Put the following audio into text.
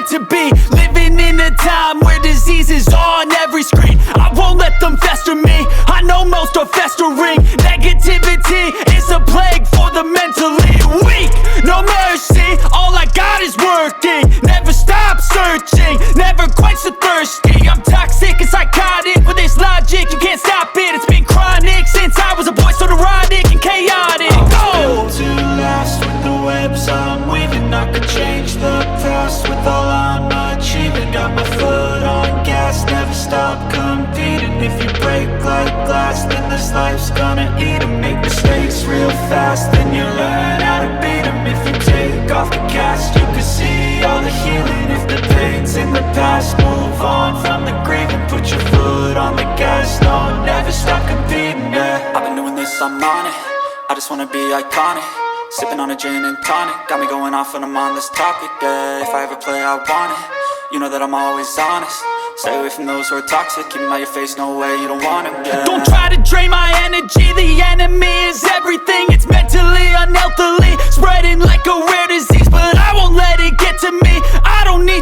meant to be. Living in a time where disease is on every screen. I won't let them fester me, I know most are festering. Negativity is a plague for the mentally weak. No mercy, all I got is working. Never stop searching, never quite so thirsty. I'm toxic and psychotic, with this logic, you can't stop it. It's been chronic since I was a boy, so neurotic and chaotic. Go! To last with the webs I'm weaving, I could change the past with all I'm achieving. Got my foot on gas, never stop competing. If you break like glass, then this life's gonna eat 'em. Make mistakes real fast, then you learn how to beat 'em. If you take off the cast, you can see all the healing. If the pain's in the past, move on from the grave and put your foot on the gas. No, never stop competing, yeah. I've been doing this, I'm on it. I just wanna be iconic. Sipping on a gin and tonic, got me going off when I'm on this topic, yeah. If I ever play, I want it. You know that I'm always honest. Stay away from those who are toxic. Keep them out your face, no way, you don't want them, yeah. Don't try to drain my energy, the enemy is everything. It's mentally, unhealthily, spreading like a rare disease. But I won't let it get to me, I don't need